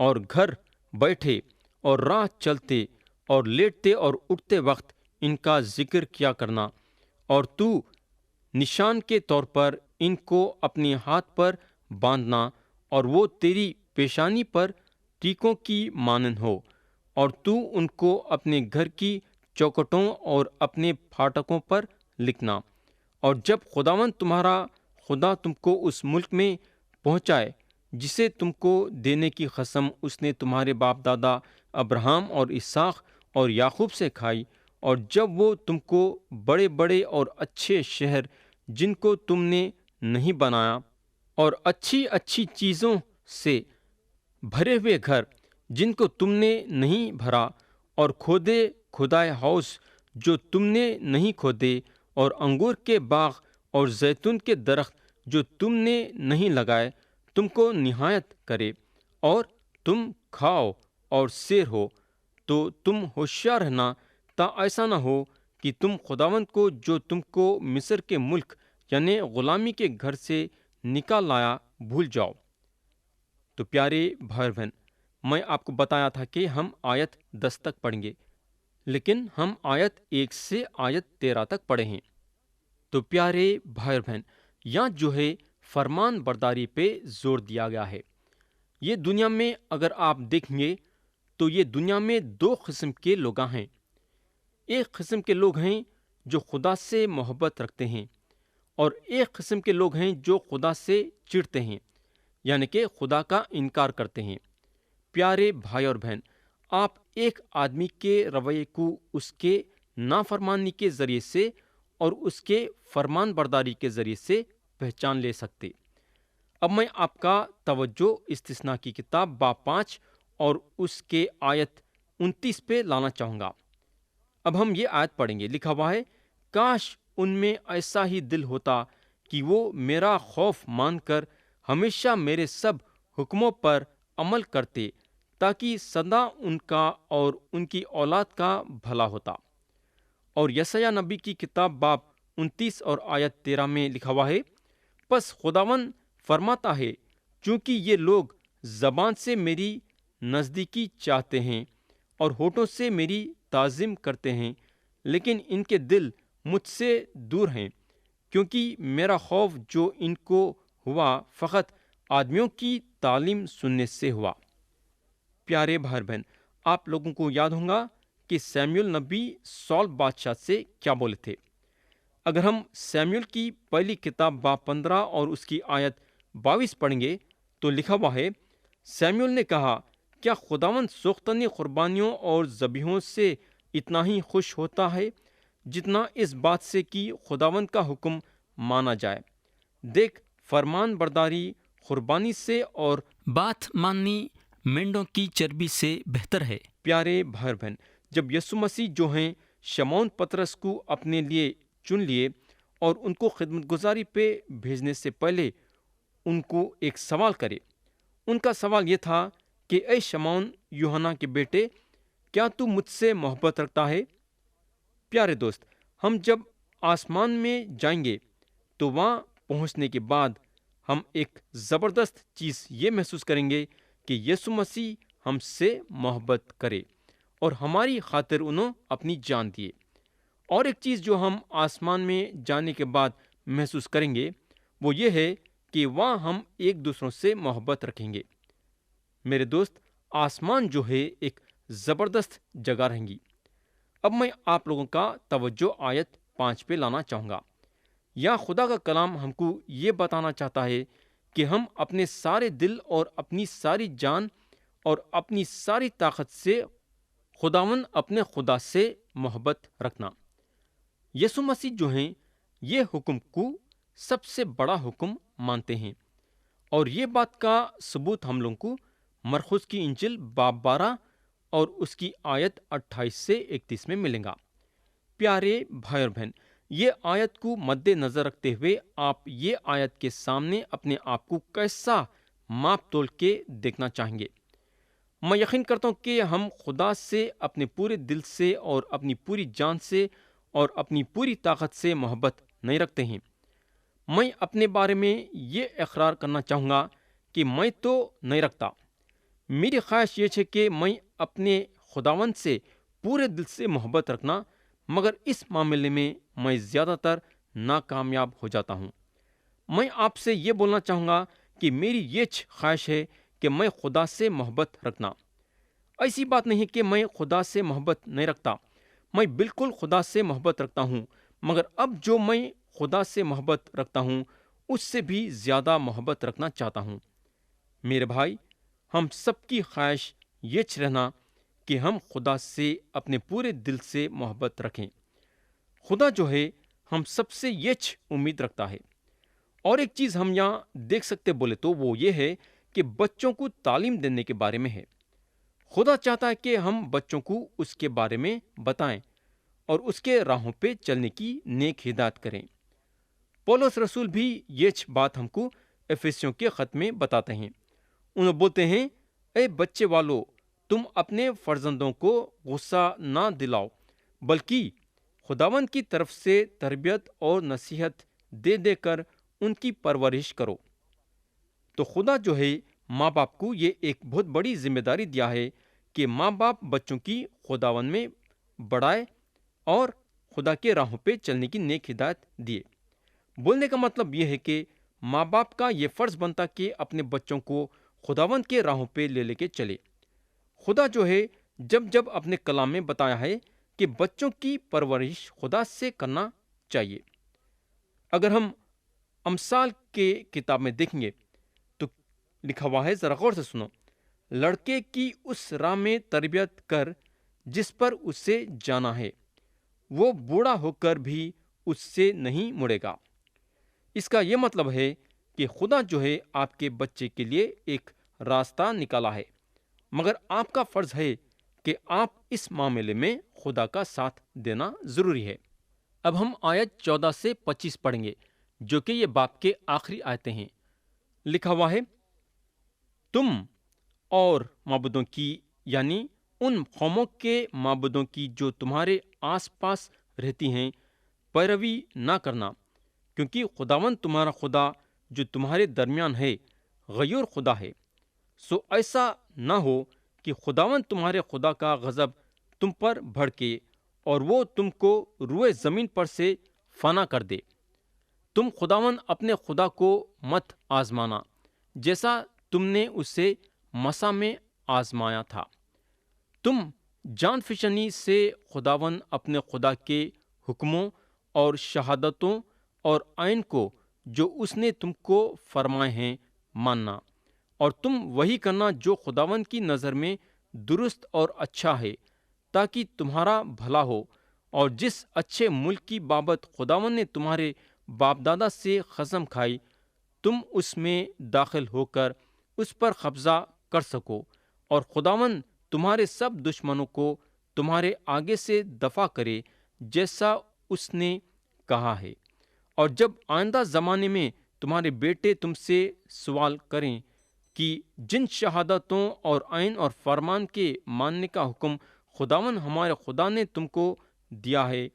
اور گھر بیٹھے اور راہ چلتے اور لیٹتے اور اٹھتے وقت ان کا ذکر کیا کرنا، اور تو نشان کے طور پر ان کو اپنے ہاتھ پر باندھنا، اور وہ تیری پیشانی پر ٹیکوں کی مانند ہو، اور تو ان کو اپنے گھر کی چوکھٹوں اور اپنے پھاٹکوں پر لکھنا۔ اور جب خداوند تمہارا خدا تم کو اس ملک میں پہنچائے جسے تم کو دینے کی قسم اس نے تمہارے باپ دادا ابراہم اور اسحاق اور یعقوب سے کھائی، اور جب وہ تم کو بڑے بڑے اور اچھے شہر جن کو تم نے نہیں بنایا، اور اچھی اچھی چیزوں سے بھرے ہوئے گھر جن کو تم نے نہیں بھرا، اور کھودے کھدائے ہاؤس جو تم نے نہیں کھودے، اور انگور کے باغ اور زیتون کے درخت جو تم نے نہیں لگائے، تم کو نہایت کرے، اور تم کھاؤ اور سیر ہو، تو تم ہوشیار رہنا تا ایسا نہ ہو کہ تم خداوند کو جو تم کو مصر کے ملک یعنی غلامی کے گھر سے نکال لایا بھول جاؤ۔ تو پیارے بھائی بہن، میں آپ کو بتایا تھا کہ ہم آیت 10 تک پڑھیں گے، لیکن ہم آیت 1 سے آیت 13 تک پڑھے ہیں۔ تو پیارے بھائی بہن، یہاں جو ہے فرمان برداری پہ زور دیا گیا ہے۔ یہ دنیا میں اگر آپ دیکھیں گے تو یہ دنیا میں دو قسم کے لوگ ہیں۔ ایک قسم کے لوگ ہیں جو خدا سے محبت رکھتے ہیں، اور ایک قسم کے لوگ ہیں جو خدا سے چڑھتے ہیں، یعنی کہ خدا کا انکار کرتے ہیں۔ پیارے بھائی اور بہن، آپ ایک آدمی کے رویے کو اس کے نافرمانی کے ذریعے سے اور اس کے فرمان برداری کے ذریعے سے پہچان لے سکتے۔ اب میں آپ کا توجہ استثنا کی کتاب باب 5 اور اس کے آیت 29 پہ لانا چاہوں گا۔ اب ہم یہ آیت پڑھیں گے، لکھا ہوا ہے، کاش ان میں ایسا ہی دل ہوتا کہ وہ میرا خوف مان کر ہمیشہ میرے سب حکموں پر عمل کرتے، تاکہ سدا ان کا اور ان کی اولاد کا بھلا ہوتا۔ اور یسایہ نبی کی کتاب باب 29 اور آیت 13 میں لکھا ہوا ہے، پس خداوند فرماتا ہے، چونکہ یہ لوگ زبان سے میری نزدیکی چاہتے ہیں اور ہونٹوں سے میری تعظیم کرتے ہیں، لیکن ان کے دل مجھ سے دور ہیں، کیونکہ میرا خوف جو ان کو ہوا فقط آدمیوں کی تعلیم سننے سے ہوا۔ پیارے بھائی بہن، آپ لوگوں کو یاد ہوگا کہ سیموئیل نبی سال بادشاہ سے کیا بولے تھے۔ اگر ہم سیموئیل کی پہلی کتاب باب 15 اور اس کی آیت 22 پڑھیں گے تو لکھا ہوا ہے، سیموئیل نے کہا، کیا خداوند سوختنی قربانیوں اور ذبیحوں سے اتنا ہی خوش ہوتا ہے جتنا اس بات سے کہ خداوند کا حکم مانا جائے؟ دیکھ، فرمان برداری قربانی سے اور بات ماننی مینڈوں کی چربی سے بہتر ہے۔ پیارے بھائی بہن، جب یسوع مسیح جو ہیں شمعون پطرس کو اپنے لیے چن لیے اور ان کو خدمت گزاری پہ بھیجنے سے پہلے ان کو ایک سوال کرے، ان کا سوال یہ تھا کہ اے شمعون یوحنا کے بیٹے، کیا تو مجھ سے محبت رکھتا ہے؟ پیارے دوست، ہم جب آسمان میں جائیں گے تو وہاں پہنچنے کے بعد ہم ایک زبردست چیز یہ محسوس کریں گے کہ یسوع مسیح ہم سے محبت کرے اور ہماری خاطر انہوں اپنی جان دیے۔ اور ایک چیز جو ہم آسمان میں جانے کے بعد محسوس کریں گے وہ یہ ہے کہ وہاں ہم ایک دوسروں سے محبت رکھیں گے۔ میرے دوست، آسمان جو ہے ایک زبردست جگہ رہیں گی۔ اب میں آپ لوگوں کا توجہ آیت 5 پہ لانا چاہوں گا۔ یا خدا کا کلام ہم کو یہ بتانا چاہتا ہے کہ ہم اپنے سارے دل اور اپنی ساری جان اور اپنی ساری طاقت سے خداوند اپنے خدا سے محبت رکھنا۔ یسوع مسیح جو ہیں یہ حکم کو سب سے بڑا حکم مانتے ہیں، اور یہ بات کا ثبوت ہم لوگوں کو مرقس کی انجیل باب 12 اور اس کی آیت 28 سے 31 میں ملے گا۔ پیارے بھائی اور بہن، یہ آیت کو مد نظر رکھتے ہوئے آپ یہ آیت کے سامنے اپنے آپ کو کیسا ماپ تول کے دیکھنا چاہیں گے؟ میں یقین کرتا ہوں کہ ہم خدا سے اپنے پورے دل سے اور اپنی پوری جان سے اور اپنی پوری طاقت سے محبت نہیں رکھتے ہیں۔ میں اپنے بارے میں یہ اقرار کرنا چاہوں گا کہ میں تو نہیں رکھتا۔ میری خواہش یہ ہے کہ میں اپنے خداوند سے پورے دل سے محبت رکھنا، مگر اس معاملے میں زیادہ تر ناکامیاب ہو جاتا ہوں۔ میں آپ سے یہ بولنا چاہوں گا کہ میری یہ خواہش ہے کہ میں خدا سے محبت رکھنا۔ ایسی بات نہیں کہ میں خدا سے محبت نہیں رکھتا، میں بالکل خدا سے محبت رکھتا ہوں، مگر اب جو میں خدا سے محبت رکھتا ہوں اس سے بھی زیادہ محبت رکھنا چاہتا ہوں۔ میرے بھائی، ہم سب کی خواہش یہ رہنا کہ ہم خدا سے اپنے پورے دل سے محبت رکھیں۔ خدا جو ہے ہم سب سے یہ امید رکھتا ہے۔ اور ایک چیز ہم یہاں دیکھ سکتے بولے تو وہ یہ ہے کہ بچوں کو تعلیم دینے کے بارے میں ہے۔ خدا چاہتا ہے کہ ہم بچوں کو اس کے بارے میں بتائیں اور اس کے راہوں پہ چلنے کی نیک ہدایت کریں۔ پولس رسول بھی یہ بات ہم کو افسیوں کے خط میں بتاتے ہیں۔ انہوں بولتے ہیں، اے بچے والو، تم اپنے فرزندوں کو غصہ نہ دلاؤ، بلکہ خداوند کی طرف سے تربیت اور نصیحت دے دے کر ان کی پرورش کرو۔ تو خدا جو ہے ماں باپ کو یہ ایک بہت بڑی ذمہ داری دیا ہے کہ ماں باپ بچوں کی خداوند میں بڑھائے اور خدا کے راہوں پہ چلنے کی نیک ہدایت دیے۔ بولنے کا مطلب یہ ہے کہ ماں باپ کا یہ فرض بنتا کہ اپنے بچوں کو خداوند کے راہوں پہ لے کے چلے۔ خدا جو ہے جب اپنے کلام میں بتایا ہے کہ بچوں کی پرورش خدا سے کرنا چاہیے۔ اگر ہم امثال کے کتاب میں دیکھیں گے تو لکھا ہوا ہے، ذرا غور سے سنو، لڑکے کی اس راہ میں تربیت کر جس پر اسے جانا ہے، وہ بوڑھا ہو کر بھی اس سے نہیں مڑے گا۔ اس کا یہ مطلب ہے کہ خدا جو ہے آپ کے بچے کے لیے ایک راستہ نکالا ہے، مگر آپ کا فرض ہے کہ آپ اس معاملے میں خدا کا ساتھ دینا ضروری ہے۔ اب ہم آیت 14 سے 25 پڑھیں گے، جو کہ یہ باپ کے آخری آیتیں ہیں۔ لکھا ہوا ہے، تم اور معبودوں کی، یعنی ان قوموں کے معبودوں کی جو تمہارے آس پاس رہتی ہیں، پیروی نہ کرنا، کیونکہ خداوند تمہارا خدا جو تمہارے درمیان ہے غیور خدا ہے۔ سو ایسا نہ ہو کہ خداوند تمہارے خدا کا غضب تم پر بھڑکے اور وہ تم کو روئے زمین پر سے فنا کر دے۔ تم خداوند اپنے خدا کو مت آزمانا، جیسا تم نے اسے مسا میں آزمایا تھا۔ تم جان فشانی سے خداوند اپنے خدا کے حکموں اور شہادتوں اور آئین کو جو اس نے تم کو فرمائے ہیں ماننا، اور تم وہی کرنا جو خداوند کی نظر میں درست اور اچھا ہے، تاکہ تمہارا بھلا ہو۔ اور جس اچھے ملک کی بابت خداوند نے تمہارے باپ دادا سے قسم کھائی، تم اس میں داخل ہو کر اس پر قبضہ کر سکو، اور خداوند تمہارے سب دشمنوں کو تمہارے آگے سے دفع کرے، جیسا اس نے کہا ہے۔ اور جب آئندہ زمانے میں تمہارے بیٹے تم سے سوال کریں کہ جن شہادتوں اور آئین اور فرمان کے ماننے کا حکم خداوند ہمارے خدا نے تم کو دیا ہے،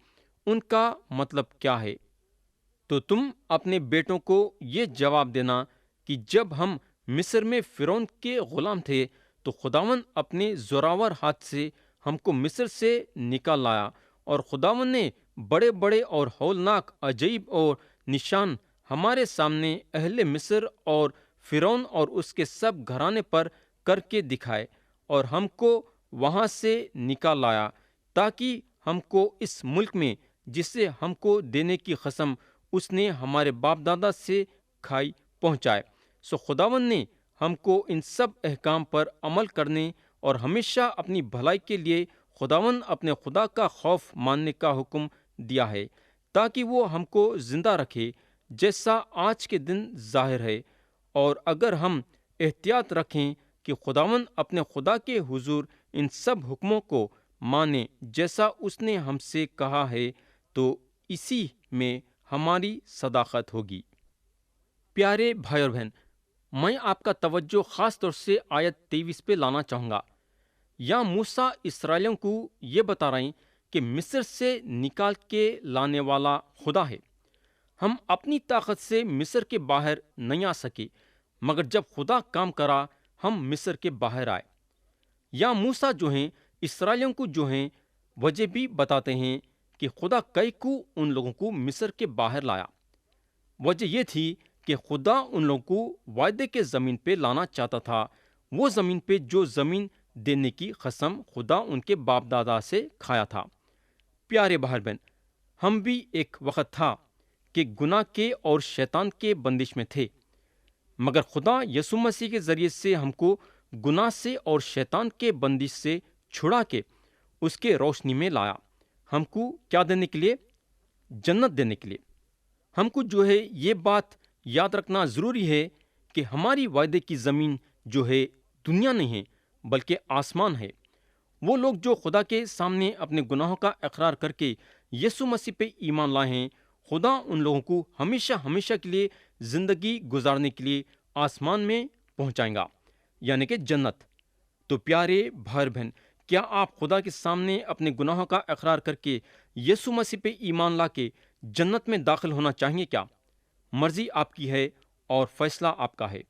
ان کا مطلب کیا ہے، تو تم اپنے بیٹوں کو یہ جواب دینا کہ جب ہم مصر میں فرعون کے غلام تھے تو خداوند اپنے زوراور ہاتھ سے ہم کو مصر سے نکال لایا، اور خداوند نے بڑے بڑے اور ہولناک عجائب اور نشان ہمارے سامنے اہل مصر اور فرعون اور اس کے سب گھرانے پر کر کے دکھائے، اور ہم کو وہاں سے نکال لایا، تاکہ ہم کو اس ملک میں جسے ہم کو دینے کی قسم اس نے ہمارے باپ دادا سے کھائی پہنچائے۔ سو خداوند نے ہم کو ان سب احکام پر عمل کرنے اور ہمیشہ اپنی بھلائی کے لیے خداوند اپنے خدا کا خوف ماننے کا حکم دیا ہے، تاکہ وہ ہم کو زندہ رکھے، جیسا آج کے دن ظاہر ہے۔ اور اگر ہم احتیاط رکھیں کہ خداوند اپنے خدا کے حضور ان سب حکموں کو مانے جیسا اس نے ہم سے کہا ہے، تو اسی میں ہماری صداقت ہوگی۔ پیارے بھائی اور بہن، میں آپ کا توجہ خاص طور سے آیت 23 پہ لانا چاہوں گا۔ یہاں موسیٰ اسرائیلیوں کو یہ بتا رہے ہیں کہ مصر سے نکال کے لانے والا خدا ہے۔ ہم اپنی طاقت سے مصر کے باہر نہیں آ سکے، مگر جب خدا کام کرا ہم مصر کے باہر آئے۔ یا موسیٰ جو ہیں اسرائیلیوں کو جو ہیں وجہ بھی بتاتے ہیں کہ خدا کئی کو ان لوگوں کو مصر کے باہر لایا۔ وجہ یہ تھی کہ خدا ان لوگوں کو وعدے کے زمین پہ لانا چاہتا تھا، وہ زمین پہ جو زمین دینے کی قسم خدا ان کے باپ دادا سے کھایا تھا۔ پیارے بھائی بہن، ہم بھی ایک وقت تھا کہ گناہ کے اور شیطان کے بندش میں تھے، مگر خدا یسوع مسیح کے ذریعے سے ہم کو گناہ سے اور شیطان کے بندش سے چھڑا کے اس کے روشنی میں لایا۔ ہم کو کیا دینے کے لیے؟ جنت دینے کے لیے۔ ہم کو جو ہے یہ بات یاد رکھنا ضروری ہے کہ ہماری وعدے کی زمین جو ہے دنیا نہیں ہے بلکہ آسمان ہے۔ وہ لوگ جو خدا کے سامنے اپنے گناہوں کا اقرار کر کے یسوع مسیح پہ ایمان لائے ہیں، خدا ان لوگوں کو ہمیشہ ہمیشہ کے لیے زندگی گزارنے کے لیے آسمان میں پہنچائیں گا، یعنی کہ جنت۔ تو پیارے بھائی بہن، کیا آپ خدا کے سامنے اپنے گناہوں کا اقرار کر کے یسوع مسیح پہ ایمان لا کے جنت میں داخل ہونا چاہیں گے کیا؟ مرضی آپ کی ہے اور فیصلہ آپ کا ہے۔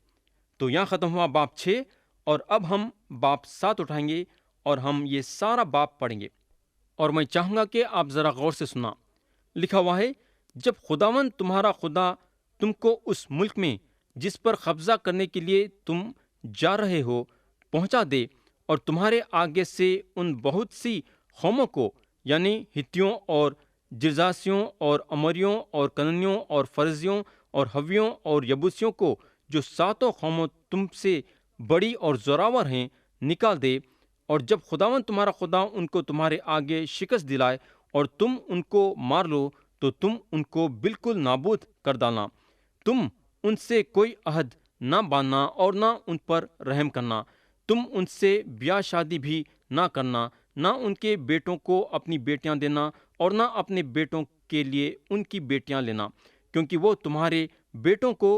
تو یہاں ختم ہوا باب 6، اور اب ہم باب 7 اٹھائیں گے اور ہم یہ سارا باب پڑھیں گے، اور میں چاہوں گا کہ آپ ذرا غور سے سنا۔ لکھا ہوا ہے، جب خداوند تمہارا خدا تم کو اس ملک میں جس پر قبضہ کرنے کے لیے تم جا رہے ہو پہنچا دے، اور تمہارے آگے سے ان بہت سی قوموں کو، یعنی ہتھیوں اور جرزاسیوں اور اموریوں اور کننیوں اور فرزیوں اور حویوں اور یبوسیوں کو، جو 7 قوموں تم سے بڑی اور زوراور ہیں، نکال دے، اور جب خداوند تمہارا خدا ان کو تمہارے آگے شکست دلائے اور تم ان کو مار لو، تو تم ان کو بالکل نابود کر ڈالنا۔ تم ان سے کوئی عہد نہ باندھنا اور نہ ان پر رحم کرنا۔ تم ان سے بیاہ شادی بھی نہ کرنا، نہ ان کے بیٹوں کو اپنی بیٹیاں دینا اور نہ اپنے بیٹوں کے لیے ان کی بیٹیاں لینا، کیونکہ وہ تمہارے بیٹوں کو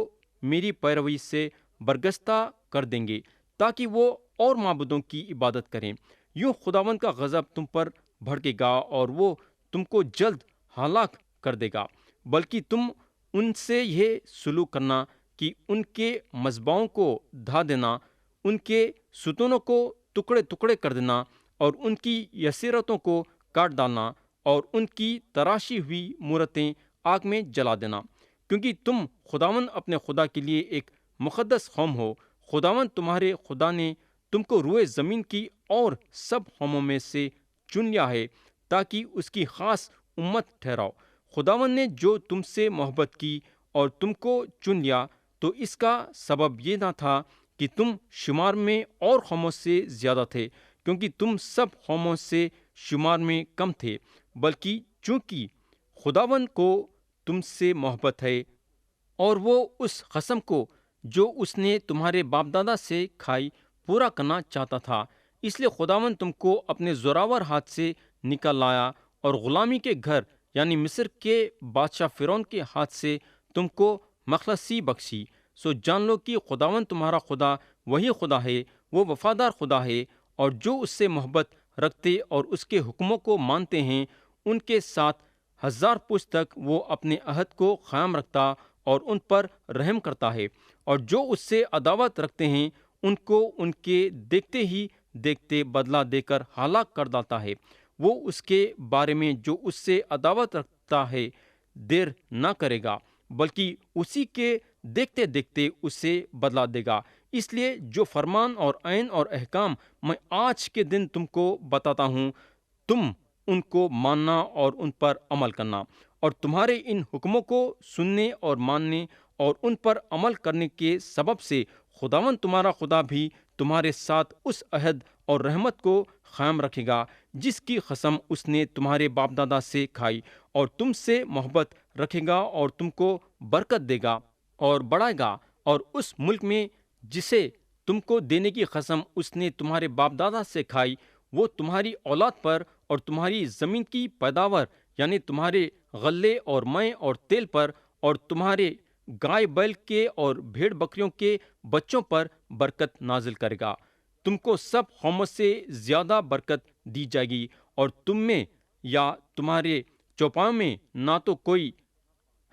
میری پیروی سے برگشتہ کر دیں گے، تاکہ وہ اور معبودوں کی عبادت کریں۔ یوں خداوند کا غضب تم پر بھڑکے گا اور وہ تم کو جلد ہلاک کر دے گا، بلکہ تم ان سے یہ سلوک کرنا کہ ان کے مذبحوں کو ڈھا دینا، ان کے ستونوں کو ٹکڑے ٹکڑے کر دینا، اور ان کی یسیرتوں کو کاٹ ڈالنا، اور ان کی تراشی ہوئی مورتیں آگ میں جلا دینا، کیونکہ تم خداوند اپنے خدا کے لیے ایک مقدس قوم ہو۔ خداوند تمہارے خدا نے تم کو روئے زمین کی اور سب قوموں میں سے چن لیا ہے، تاکہ اس کی خاص امت ٹھہراؤ۔ خداوند نے جو تم سے محبت کی اور تم کو چن لیا، تو اس کا سبب یہ نہ تھا کہ تم شمار میں اور قوموں سے زیادہ تھے، کیونکہ تم سب قوموں سے شمار میں کم تھے، بلکہ چونکہ خداوند کو تم سے محبت ہے، اور وہ اس قسم کو جو اس نے تمہارے باپ دادا سے کھائی پورا کرنا چاہتا تھا، اس لیے خداوند تم کو اپنے زوراور ہاتھ سے نکال لایا اور غلامی کے گھر یعنی مصر کے بادشاہ فرعون کے ہاتھ سے تم کو مخلصی بخشی۔ سو جان لو کہ خداوند تمہارا خدا وہی خدا ہے، وہ وفادار خدا ہے، اور جو اس سے محبت رکھتے اور اس کے حکموں کو مانتے ہیں، ان کے ساتھ 1000 پشت تک وہ اپنے عہد کو قائم رکھتا اور ان پر رحم کرتا ہے، اور جو اس سے عداوت رکھتے ہیں ان کو ان کے دیکھتے ہی دیکھتے بدلہ دے کر ہلاک کر ڈالتا ہے۔ وہ اس کے بارے میں جو اس سے عداوت رکھتا ہے دیر نہ کرے گا، بلکہ اسی کے دیکھتے دیکھتے اسے بدلہ دے گا۔ اس لیے جو فرمان اور عین اور احکام میں آج کے دن تم کو بتاتا ہوں، تم ان کو ماننا اور ان پر عمل کرنا، اور تمہارے ان حکموں کو سننے اور ماننے اور ان پر عمل کرنے کے سبب سے خداوند تمہارا خدا بھی تمہارے ساتھ اس عہد اور رحمت کو قائم رکھے گا جس کی قسم اس نے تمہارے باپ دادا سے کھائی، اور تم سے محبت رکھے گا اور تم کو برکت دے گا اور بڑھائے گا، اور اس ملک میں جسے تم کو دینے کی قسم اس نے تمہارے باپ دادا سے کھائی، وہ تمہاری اولاد پر اور تمہاری زمین کی پیداوار یعنی تمہارے غلے اور مے اور تیل پر اور تمہارے گائے بیل کے اور بھیڑ بکریوں کے بچوں پر برکت نازل کرے گا۔ تم کو سب قوموں سے زیادہ برکت دی جائے گی، اور تم میں یا تمہارے چوپاوں میں نہ تو کوئی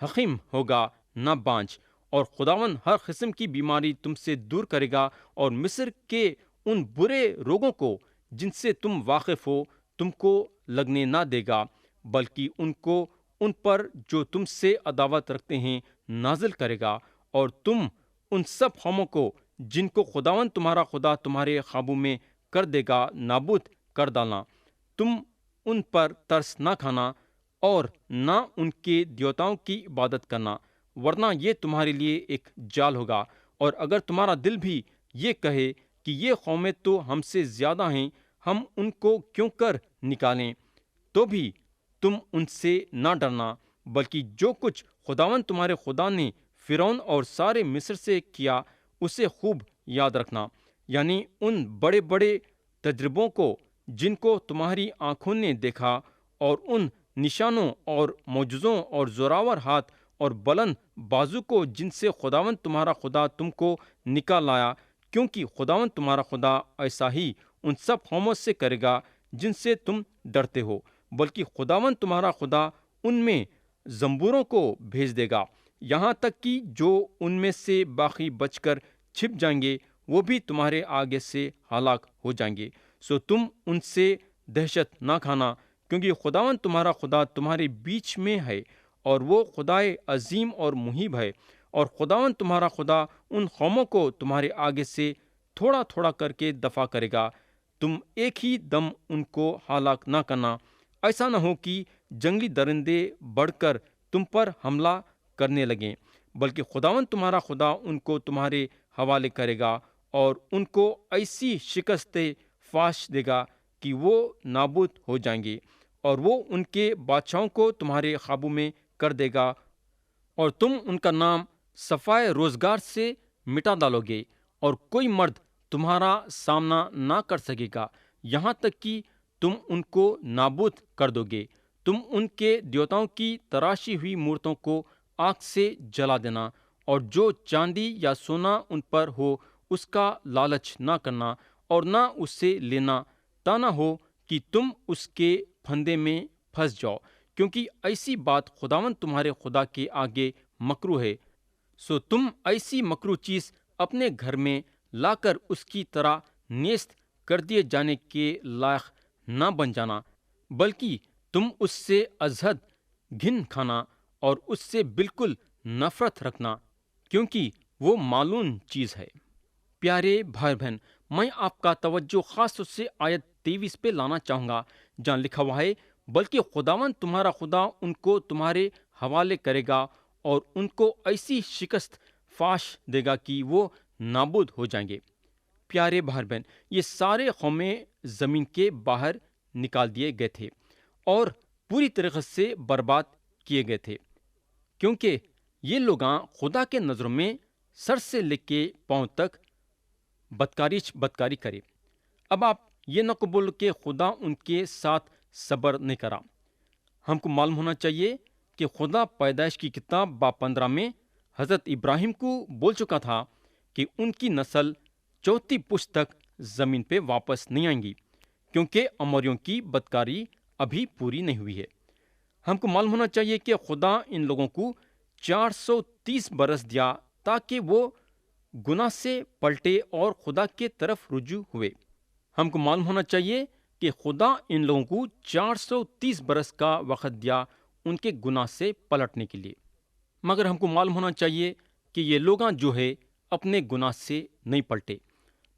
حقیم ہوگا نہ بانجھ، اور خداوند ہر قسم کی بیماری تم سے دور کرے گا، اور مصر کے ان برے روگوں کو جن سے تم واقف ہو تم کو لگنے نہ دے گا، بلکہ ان پر جو تم سے عداوت رکھتے ہیں نازل کرے گا، اور تم ان سب قوموں کو جن کو خداوند تمہارا خدا تمہارے قابو میں کر دے گا نابود کر ڈالنا۔ تم ان پر ترس نہ کھانا اور نہ ان کے دیوتاؤں کی عبادت کرنا، ورنہ یہ تمہارے لیے ایک جال ہوگا۔ اور اگر تمہارا دل بھی یہ کہے کہ یہ قومیں تو ہم سے زیادہ ہیں، ہم ان کو کیوں کر نکالیں، تو بھی تم ان سے نہ ڈرنا، بلکہ جو کچھ خداوند تمہارے خدا نے فرعون اور سارے مصر سے کیا اسے خوب یاد رکھنا، یعنی ان بڑے بڑے تجربوں کو جن کو تمہاری آنکھوں نے دیکھا، اور ان نشانوں اور معجزوں اور زوراور ہاتھ اور بلند بازو کو جن سے خداوند تمہارا خدا تم کو نکال لایا، کیونکہ خداوند تمہارا خدا ایسا ہی ان سب قوموں سے کرے گا جن سے تم ڈرتے ہو، بلکہ خداوند تمہارا خدا ان میں زمبوروں کو بھیج دے گا، یہاں تک کہ جو ان میں سے باقی بچ کر چھپ جائیں گے وہ بھی تمہارے آگے سے ہلاک ہو جائیں گے۔ سو تم ان سے دہشت نہ کھانا، کیونکہ خداوند تمہارا خدا تمہارے بیچ میں ہے، اور وہ خدائے عظیم اور مہیب ہے، اور خداوند تمہارا خدا ان قوموں کو تمہارے آگے سے تھوڑا تھوڑا کر کے دفاع کرے گا۔ تم ایک ہی دم ان کو ہلاک نہ کرنا، ایسا نہ ہو کہ جنگلی درندے بڑھ کر تم پر حملہ کرنے لگیں، بلکہ خداوند تمہارا خدا ان کو تمہارے حوالے کرے گا، اور ان کو ایسی شکست فاش دے گا کہ وہ نابود ہو جائیں گے، اور وہ ان کے بادشاہوں کو تمہارے قابو میں کر دے گا، اور تم ان کا نام صفائے روزگار سے مٹا ڈالو گے، اور کوئی مرد تمہارا سامنا نہ کر سکے گا، یہاں تک کہ تم ان کو نابود کر دو گے۔ تم ان کے دیوتاؤں کی تراشی ہوئی مورتوں کو آگ سے جلا دینا، اور جو چاندی یا سونا ان پر ہو اس کا لالچ نہ کرنا، اور نہ اس سے لینا، تا نہ ہو کہ تم اس کے پھندے میں پھنس جاؤ، کیونکہ ایسی بات خداوند تمہارے خدا کے آگے مکروہ ہے۔ سو تم ایسی مکروہ چیز اپنے گھر میں لا کر اس کی طرح نیست کر دیے جانے کے لائق نہ بن جانا، بلکہ تم اس سے ازحد گھن کھانا اور اس سے بالکل نفرت رکھنا، کیونکہ وہ معلوم چیز ہے۔ پیارے بھائی بہن، میں آپ کا توجہ خاص طور سے آیت 23 پہ لانا چاہوں گا، جہاں لکھا ہوا ہے، بلکہ خداوند تمہارا خدا ان کو تمہارے حوالے کرے گا، اور ان کو ایسی شکست فاش دے گا کہ وہ نابود ہو جائیں گے۔ پیارے بھائی بہن، یہ سارے قومیں زمین کے باہر نکال دیے گئے تھے اور پوری طریقے سے برباد کیے گئے تھے، کیونکہ یہ لوگاں خدا کے نظروں میں سر سے لے کے پاؤں تک بدکاری کرے۔ اب آپ یہ نہ قبول کہ خدا ان کے ساتھ صبر نہیں کرا۔ ہم کو معلوم ہونا چاہیے کہ خدا پیدائش کی کتاب باب 15 میں حضرت ابراہیم کو بول چکا تھا کہ ان کی نسل 4 پشت تک زمین پہ واپس نہیں آئیں گی، کیونکہ اموریوں کی بدکاری ابھی پوری نہیں ہوئی ہے۔ ہم کو معلوم ہونا چاہیے کہ خدا ان لوگوں کو 430 برس دیا تاکہ وہ گناہ سے پلٹے اور خدا کے طرف رجوع ہوئے۔ ہم کو معلوم ہونا چاہیے کہ خدا ان لوگوں کو 430 برس کا وقت دیا ان کے گناہ سے پلٹنے کے لیے، مگر ہم کو معلوم ہونا چاہیے کہ یہ لوگاں جو ہے اپنے گناہ سے نہیں پلٹے،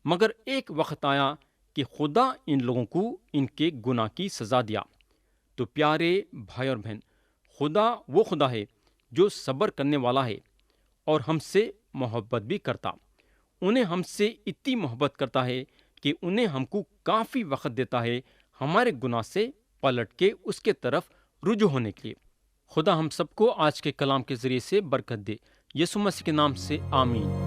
مگر ایک وقت آیا کہ خدا ان لوگوں کو ان کے گناہ کی سزا دیا۔ تو پیارے بھائی اور بہن، خدا وہ خدا ہے جو صبر کرنے والا ہے اور ہم سے محبت بھی کرتا۔ انہیں ہم سے اتنی محبت کرتا ہے کہ انہیں ہم کو کافی وقت دیتا ہے ہمارے گناہ سے پلٹ کے اس کے طرف رجوع ہونے کے لیے۔ خدا ہم سب کو آج کے کلام کے ذریعے سے برکت دے، یسوع مسیح کے نام سے آمین۔